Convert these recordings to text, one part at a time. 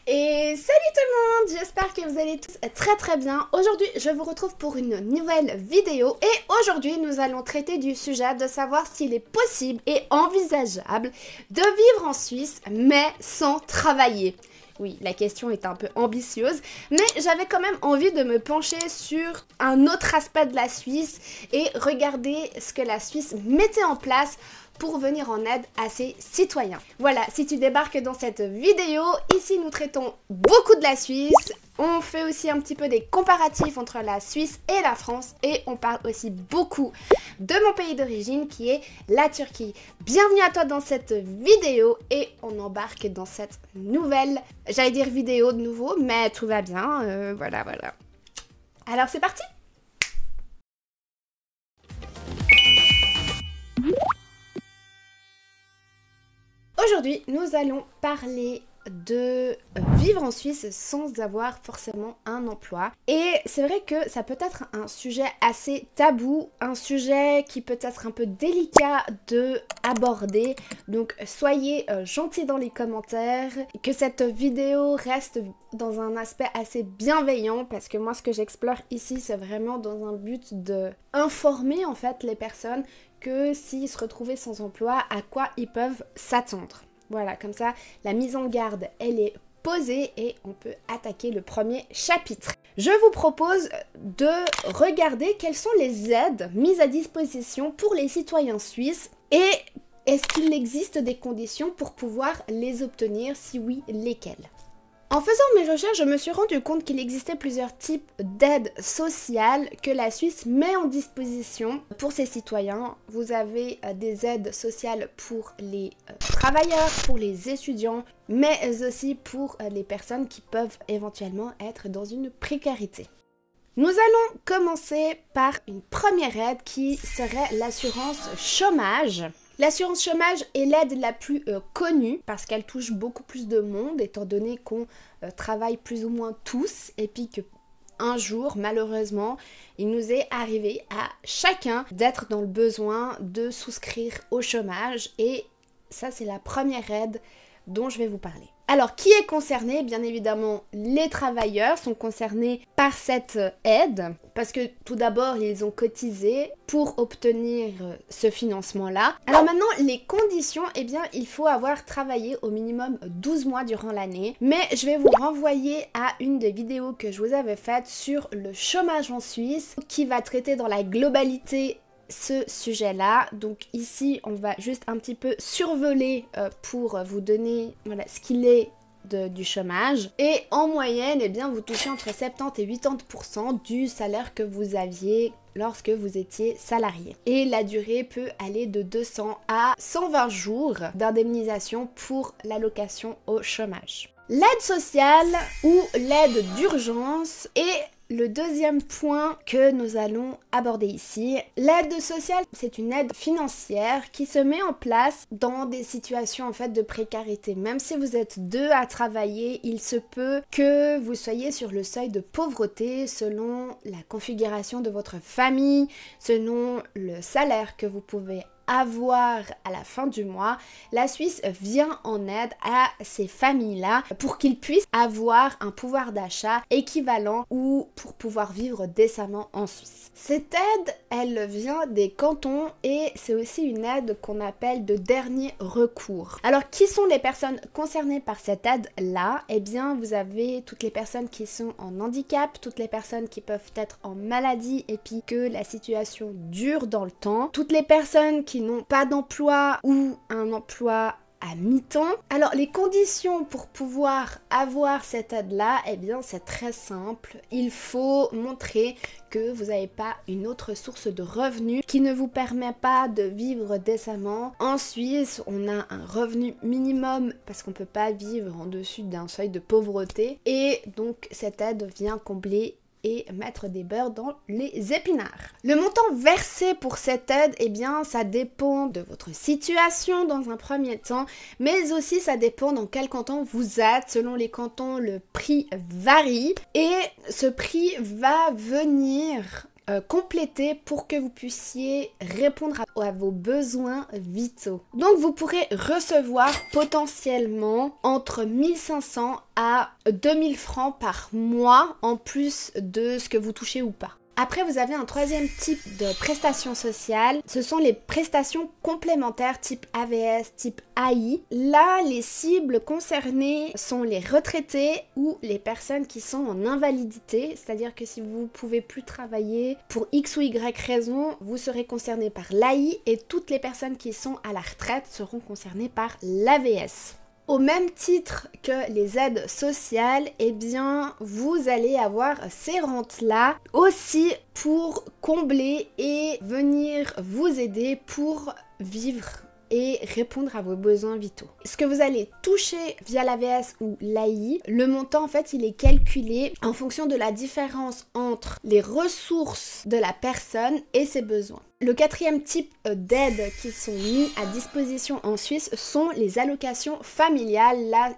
Et salut tout le monde, j'espère que vous allez tous très bien. Aujourd'hui, je vous retrouve pour une nouvelle vidéo et aujourd'hui, nous allons traiter du sujet de savoir s'il est possible et envisageable de vivre en Suisse mais sans travailler. Oui, la question est un peu ambitieuse, mais j'avais quand même envie de me pencher sur un autre aspect de la Suisse et regarder ce que la Suisse mettait en place pour venir en aide à ses citoyens. Voilà, si tu débarques dans cette vidéo, ici nous traitons beaucoup de la Suisse, on fait aussi un petit peu des comparatifs entre la Suisse et la France et on parle aussi beaucoup de mon pays d'origine qui est la Turquie. Bienvenue à toi dans cette vidéo et on embarque dans cette nouvelle, j'allais dire vidéo de nouveau, mais tout va bien, voilà. Alors c'est parti! Aujourd'hui, nous allons parler de vivre en Suisse sans avoir forcément un emploi. Et c'est vrai que ça peut être un sujet assez tabou, un sujet qui peut être un peu délicat de aborder. Donc soyez gentils dans les commentaires, que cette vidéo reste dans un aspect assez bienveillant parce que moi ce que j'explore ici c'est vraiment dans un but de informer en fait les personnes que s'ils se retrouvaient sans emploi, à quoi ils peuvent s'attendre. Voilà, comme ça, la mise en garde, elle est posée et on peut attaquer le premier chapitre. Je vous propose de regarder quelles sont les aides mises à disposition pour les citoyens suisses et est-ce qu'il existe des conditions pour pouvoir les obtenir, si oui, lesquelles ? En faisant mes recherches, je me suis rendu compte qu'il existait plusieurs types d'aides sociales que la Suisse met en disposition pour ses citoyens. Vous avez des aides sociales pour les travailleurs, pour les étudiants, mais aussi pour les personnes qui peuvent éventuellement être dans une précarité. Nous allons commencer par une première aide qui serait l'assurance chômage. L'assurance chômage est l'aide la plus connue parce qu'elle touche beaucoup plus de monde étant donné qu'on travaille plus ou moins tous et puis que un jour, malheureusement, il nous est arrivé à chacun d'être dans le besoin de souscrire au chômage et ça c'est la première aide dont je vais vous parler. Alors, qui est concerné? Bien évidemment, les travailleurs sont concernés par cette aide parce que tout d'abord, ils ont cotisé pour obtenir ce financement-là. Alors maintenant, les conditions, eh bien, il faut avoir travaillé au minimum 12 mois durant l'année. Mais je vais vous renvoyer à une des vidéos que je vous avais faites sur le chômage en Suisse qui va traiter dans la globalité ce sujet-là. Donc ici, on va juste un petit peu survoler pour vous donner voilà, ce qu'il est du chômage. Et en moyenne, eh bien, vous touchez entre 70 et 80% du salaire que vous aviez lorsque vous étiez salarié. Et la durée peut aller de 200 à 120 jours d'indemnisation pour l'allocation au chômage. L'aide sociale ou l'aide d'urgence est le deuxième point que nous allons aborder ici. L'aide sociale, c'est une aide financière qui se met en place dans des situations en fait de précarité. Même si vous êtes deux à travailler, il se peut que vous soyez sur le seuil de pauvreté selon la configuration de votre famille, selon le salaire que vous pouvez avoir à la fin du mois. La Suisse vient en aide à ces familles-là pour qu'ils puissent avoir un pouvoir d'achat équivalent ou pour pouvoir vivre décemment en Suisse. Cette aide, elle vient des cantons et c'est aussi une aide qu'on appelle de dernier recours. Alors, qui sont les personnes concernées par cette aide-là? Eh bien, vous avez toutes les personnes qui sont en handicap, toutes les personnes qui peuvent être en maladie et puis que la situation dure dans le temps, toutes les personnes qui n'ont pas d'emploi ou un emploi à mi-temps. Alors les conditions pour pouvoir avoir cette aide-là, eh bien c'est très simple. Il faut montrer que vous n'avez pas une autre source de revenus qui ne vous permet pas de vivre décemment. En Suisse, on a un revenu minimum parce qu'on ne peut pas vivre en dessus d'un seuil de pauvreté et donc cette aide vient combler et mettre des beurres dans les épinards. Le montant versé pour cette aide, eh bien, ça dépend de votre situation dans un premier temps, mais aussi ça dépend dans quel canton vous êtes. Selon les cantons, le prix varie et ce prix va venir compléter pour que vous puissiez répondre à vos besoins vitaux. Donc vous pourrez recevoir potentiellement entre 1500 à 2000 francs par mois en plus de ce que vous touchez ou pas. Après, vous avez un troisième type de prestations sociales. Ce sont les prestations complémentaires type AVS, type AI. Là, les cibles concernées sont les retraités ou les personnes qui sont en invalidité. C'est-à-dire que si vous ne pouvez plus travailler pour X ou Y raison, vous serez concerné par l'AI et toutes les personnes qui sont à la retraite seront concernées par l'AVS. Au même titre que les aides sociales, eh bien, vous allez avoir ces rentes-là aussi pour combler et venir vous aider pour vivre et répondre à vos besoins vitaux. Ce que vous allez toucher via l'AVS ou l'AI, le montant en fait il est calculé en fonction de la différence entre les ressources de la personne et ses besoins. Le quatrième type d'aides qui sont mis à disposition en Suisse sont les allocations familiales. Là,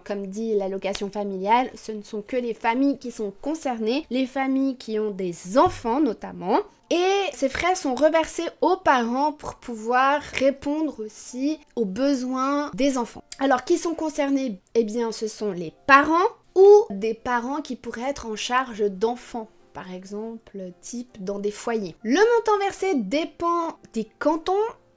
comme dit l'allocation familiale, ce ne sont que les familles qui sont concernées, les familles qui ont des enfants notamment. Et ces frais sont reversés aux parents pour pouvoir répondre aussi aux besoins des enfants. Alors, qui sont concernés? Eh bien, ce sont les parents ou des parents qui pourraient être en charge d'enfants. Par exemple, type dans des foyers. Le montant versé dépend des cantons.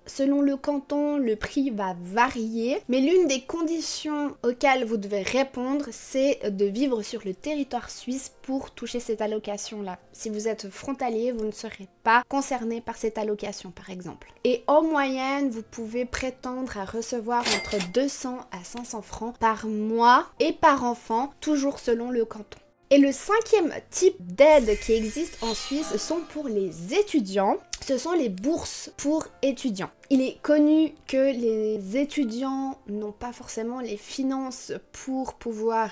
Selon le canton, le prix va varier, mais l'une des conditions auxquelles vous devez répondre, c'est de vivre sur le territoire suisse pour toucher cette allocation-là. Si vous êtes frontalier, vous ne serez pas concerné par cette allocation, par exemple. Et en moyenne, vous pouvez prétendre à recevoir entre 200 à 500 francs par mois et par enfant, toujours selon le canton. Et le cinquième type d'aide qui existe en Suisse sont pour les étudiants. Ce sont les bourses pour étudiants. Il est connu que les étudiants n'ont pas forcément les finances pour pouvoir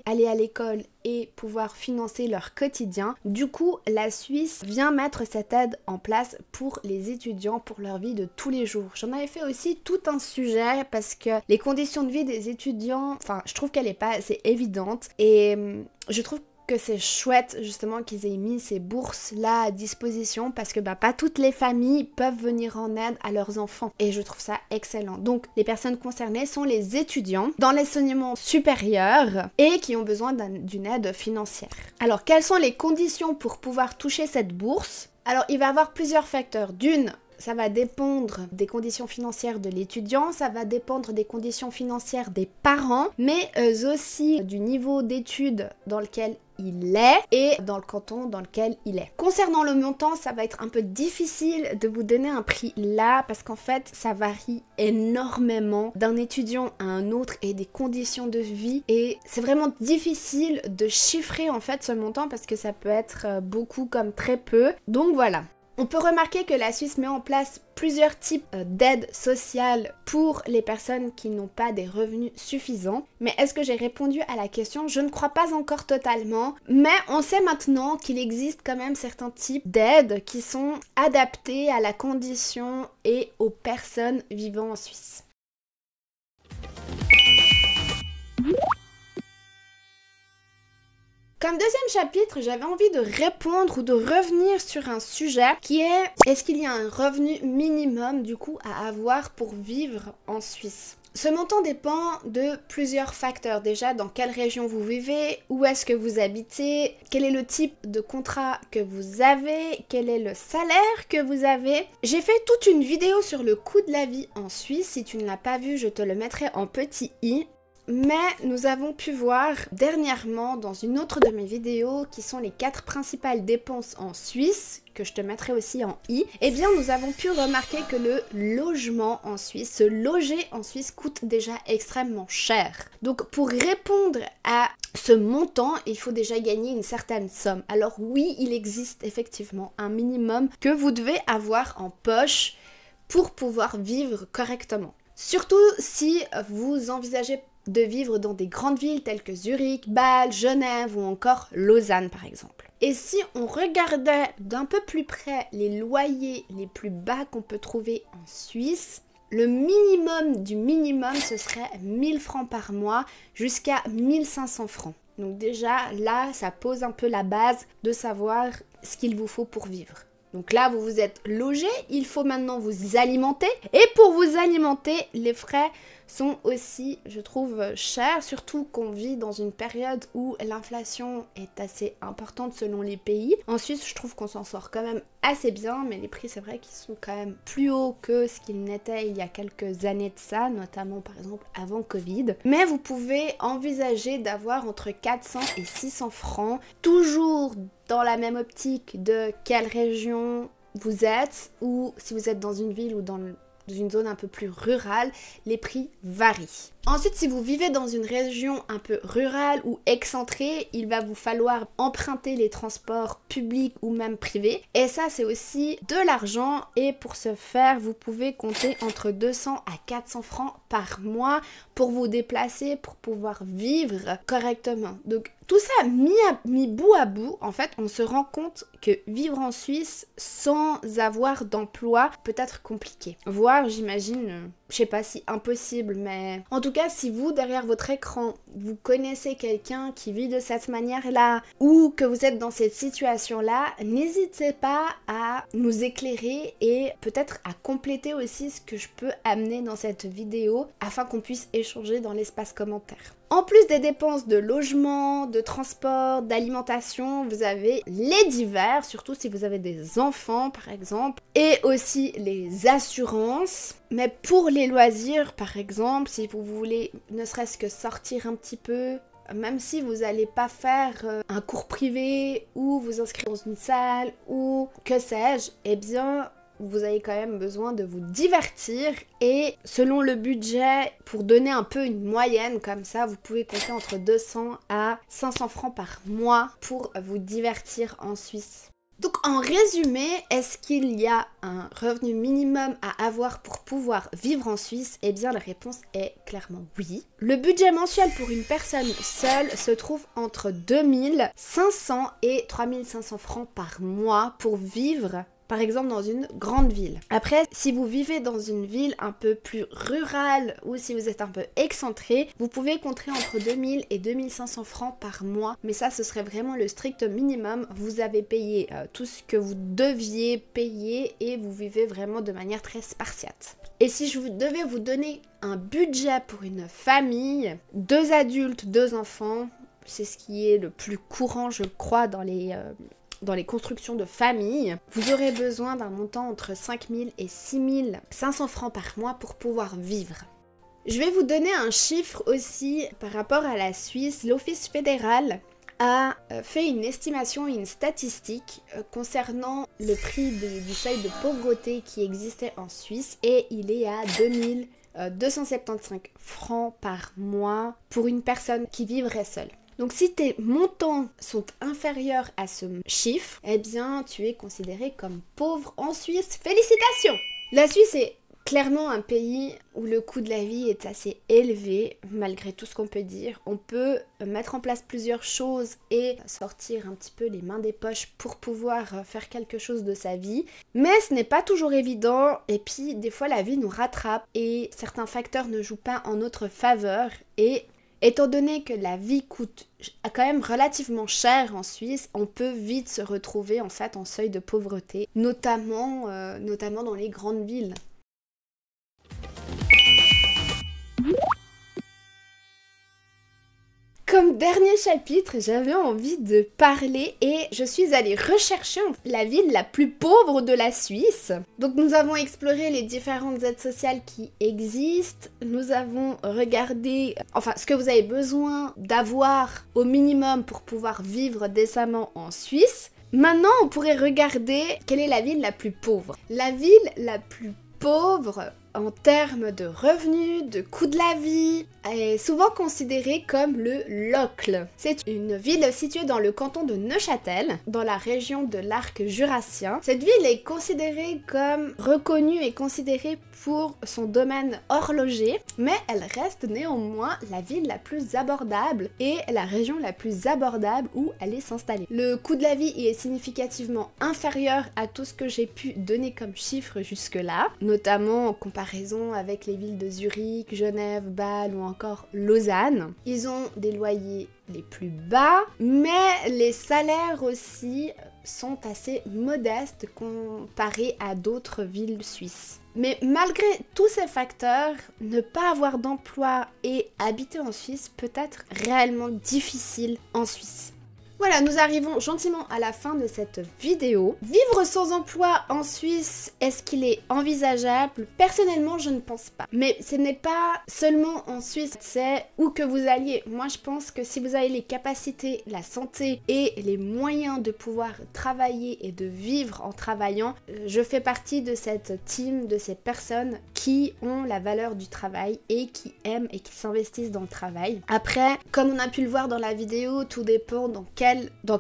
aller à l'école et pouvoir financer leur quotidien. Du coup, la Suisse vient mettre cette aide en place pour les étudiants, pour leur vie de tous les jours. J'en avais fait aussi tout un sujet parce que les conditions de vie des étudiants, je trouve qu'elle n'est pas assez évidente et je trouve que c'est chouette justement qu'ils aient mis ces bourses-là à disposition parce que pas toutes les familles peuvent venir en aide à leurs enfants et je trouve ça excellent. Donc les personnes concernées sont les étudiants dans l'enseignement supérieur et qui ont besoin d'une aide financière. Alors quelles sont les conditions pour pouvoir toucher cette bourse? Alors il va y avoir plusieurs facteurs. D'une, ça va dépendre des conditions financières de l'étudiant, ça va dépendre des conditions financières des parents, mais aussi du niveau d'études dans lequel il est et dans le canton dans lequel il est. Concernant le montant, ça va être un peu difficile de vous donner un prix là parce qu'en fait, ça varie énormément d'un étudiant à un autre et des conditions de vie et c'est vraiment difficile de chiffrer en fait ce montant parce que ça peut être beaucoup comme très peu. Donc voilà. On peut remarquer que la Suisse met en place plusieurs types d'aides sociales pour les personnes qui n'ont pas des revenus suffisants. Mais est-ce que j'ai répondu à la question? Je ne crois pas encore totalement. Mais on sait maintenant qu'il existe quand même certains types d'aides qui sont adaptés à la condition et aux personnes vivant en Suisse. Comme deuxième chapitre, j'avais envie de répondre ou de revenir sur un sujet qui est: est-ce qu'il y a un revenu minimum du coup à avoir pour vivre en Suisse? Ce montant dépend de plusieurs facteurs. Déjà, dans quelle région vous vivez, où est-ce que vous habitez, quel est le type de contrat que vous avez, quel est le salaire que vous avez. J'ai fait toute une vidéo sur le coût de la vie en Suisse. Si tu ne l'as pas vu, je te le mettrai en petit i. Mais nous avons pu voir dernièrement dans une autre de mes vidéos qui sont les 4 principales dépenses en Suisse, que je te mettrai aussi en i, eh bien nous avons pu remarquer que le logement en Suisse, se loger en Suisse coûte déjà extrêmement cher. Donc pour répondre à ce montant, il faut déjà gagner une certaine somme. Alors oui, il existe effectivement un minimum que vous devez avoir en poche pour pouvoir vivre correctement. Surtout si vous envisagez de vivre dans des grandes villes telles que Zurich, Bâle, Genève ou encore Lausanne par exemple. Et si on regardait d'un peu plus près les loyers les plus bas qu'on peut trouver en Suisse, le minimum du minimum ce serait 1000 francs par mois jusqu'à 1500 francs. Donc déjà, là, ça pose un peu la base de savoir ce qu'il vous faut pour vivre. Donc là, vous vous êtes logé, il faut maintenant vous alimenter. Et pour vous alimenter, les frais sont aussi, je trouve, chers. Surtout qu'on vit dans une période où l'inflation est assez importante selon les pays. En Suisse, je trouve qu'on s'en sort quand même assez bien. Mais les prix, c'est vrai qu'ils sont quand même plus hauts que ce qu'ils n'étaient il y a quelques années de ça. Notamment, par exemple, avant Covid. Mais vous pouvez envisager d'avoir entre 400 et 600 francs. Toujours dans la même optique de quelle région vous êtes, ou si vous êtes dans une ville ou dans une zone un peu plus rurale, les prix varient. Ensuite, si vous vivez dans une région un peu rurale ou excentrée, il va vous falloir emprunter les transports publics ou même privés. Et ça, c'est aussi de l'argent. Et pour ce faire, vous pouvez compter entre 200 à 400 francs par mois pour vous déplacer, pour pouvoir vivre correctement. Donc, tout ça mis bout à bout, en fait, on se rend compte que vivre en Suisse sans avoir d'emploi peut être compliqué. Voire, j'imagine, je sais pas si impossible, mais en tout cas, si vous, derrière votre écran, vous connaissez quelqu'un qui vit de cette manière-là ou que vous êtes dans cette situation-là, n'hésitez pas à nous éclairer et peut-être à compléter aussi ce que je peux amener dans cette vidéo afin qu'on puisse échanger dans l'espace commentaire. En plus des dépenses de logement, de transport, d'alimentation, vous avez les divers, surtout si vous avez des enfants par exemple, et aussi les assurances. Mais pour les loisirs par exemple, si vous voulez ne serait-ce que sortir un petit peu, même si vous n'allez pas faire un cours privé ou vous inscrire dans une salle ou que sais-je, eh bien vous avez quand même besoin de vous divertir et selon le budget, pour donner un peu une moyenne comme ça, vous pouvez compter entre 200 à 500 francs par mois pour vous divertir en Suisse. Donc en résumé, est-ce qu'il y a un revenu minimum à avoir pour pouvoir vivre en Suisse? Eh bien la réponse est clairement oui. Le budget mensuel pour une personne seule se trouve entre 2500 et 3500 francs par mois pour vivre par exemple dans une grande ville. Après, si vous vivez dans une ville un peu plus rurale ou si vous êtes un peu excentré, vous pouvez compter entre 2000 et 2500 francs par mois. Mais ça, ce serait vraiment le strict minimum. Vous avez payé tout ce que vous deviez payer et vous vivez vraiment de manière très spartiate. Et si je devais vous donner un budget pour une famille, 2 adultes, 2 enfants, c'est ce qui est le plus courant, je crois, dans les constructions de famille, vous aurez besoin d'un montant entre 5000 et 6500 francs par mois pour pouvoir vivre. Je vais vous donner un chiffre aussi par rapport à la Suisse. L'Office fédéral a fait une estimation et une statistique concernant le prix du seuil de pauvreté qui existait en Suisse et il est à 2275 francs par mois pour une personne qui vivrait seule. Donc si tes montants sont inférieurs à ce chiffre, eh bien tu es considéré comme pauvre en Suisse. Félicitations! La Suisse est clairement un pays où le coût de la vie est assez élevé, malgré tout ce qu'on peut dire. On peut mettre en place plusieurs choses et sortir un petit peu les mains des poches pour pouvoir faire quelque chose de sa vie. Mais ce n'est pas toujours évident et puis des fois la vie nous rattrape et certains facteurs ne jouent pas en notre faveur et étant donné que la vie coûte quand même relativement cher en Suisse, on peut vite se retrouver en fait en seuil de pauvreté, notamment dans les grandes villes. Comme dernier chapitre, j'avais envie de parler et je suis allée rechercher la ville la plus pauvre de la Suisse. Donc nous avons exploré les différentes aides sociales qui existent, nous avons regardé ce que vous avez besoin d'avoir au minimum pour pouvoir vivre décemment en Suisse. Maintenant, on pourrait regarder quelle est la ville la plus pauvre. La ville la plus pauvre en termes de revenus, de coût de la vie, est souvent considérée comme le Locle. C'est une ville située dans le canton de Neuchâtel, dans la région de l'arc jurassien. Cette ville est considérée comme reconnue et considérée pour son domaine horloger, mais elle reste néanmoins la ville la plus abordable et la région la plus abordable où aller s'installer. Le coût de la vie y est significativement inférieur à tout ce que j'ai pu donner comme chiffre jusque-là, notamment comparé comparaison avec les villes de Zurich, Genève, Bâle ou encore Lausanne. Ils ont des loyers les plus bas, mais les salaires aussi sont assez modestes comparés à d'autres villes suisses. Mais malgré tous ces facteurs, ne pas avoir d'emploi et habiter en Suisse peut être réellement difficile en Suisse. Voilà, nous arrivons gentiment à la fin de cette vidéo. Vivre sans emploi en Suisse, est-ce qu'il est envisageable? Personnellement, je ne pense pas. Mais ce n'est pas seulement en Suisse, c'est où que vous alliez. Moi, je pense que si vous avez les capacités, la santé et les moyens de pouvoir travailler et de vivre en travaillant, je fais partie de cette team, de ces personnes qui ont la valeur du travail et qui aiment et qui s'investissent dans le travail. Après, comme on a pu le voir dans la vidéo, tout dépend dans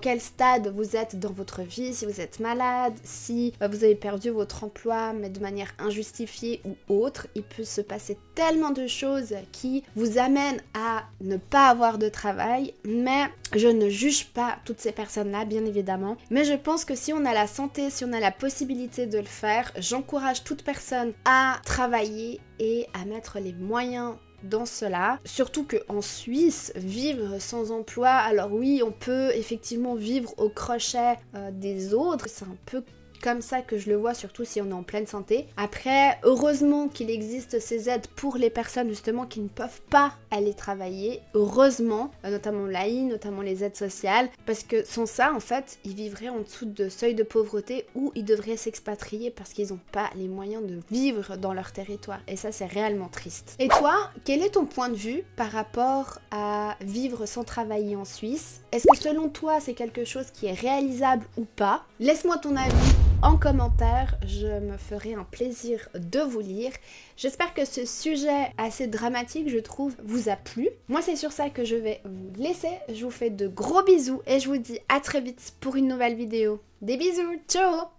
quel stade vous êtes dans votre vie, si vous êtes malade, si vous avez perdu votre emploi mais de manière injustifiée ou autre. Il peut se passer tellement de choses qui vous amènent à ne pas avoir de travail, mais je ne juge pas toutes ces personnes-là, bien évidemment. Mais je pense que si on a la santé, si on a la possibilité de le faire, j'encourage toute personne à travailler et à mettre les moyens dans cela, surtout qu'en Suisse, vivre sans emploi, alors oui, on peut effectivement vivre au crochet des autres, c'est un peu comme ça que je le vois, surtout si on est en pleine santé. Après, heureusement qu'il existe ces aides pour les personnes justement qui ne peuvent pas aller travailler, heureusement, notamment l'AI, notamment les aides sociales, parce que sans ça, en fait, ils vivraient en dessous de seuil de pauvreté ou ils devraient s'expatrier parce qu'ils n'ont pas les moyens de vivre dans leur territoire. Et ça, c'est réellement triste. Et toi, quel est ton point de vue par rapport à vivre sans travailler en Suisse? Est-ce que selon toi, c'est quelque chose qui est réalisable ou pas? Laisse-moi ton avis en commentaire, je me ferai un plaisir de vous lire. J'espère que ce sujet assez dramatique, je trouve, vous a plu. Moi, c'est sur ça que je vais vous laisser. Je vous fais de gros bisous et je vous dis à très vite pour une nouvelle vidéo. Des bisous, ciao!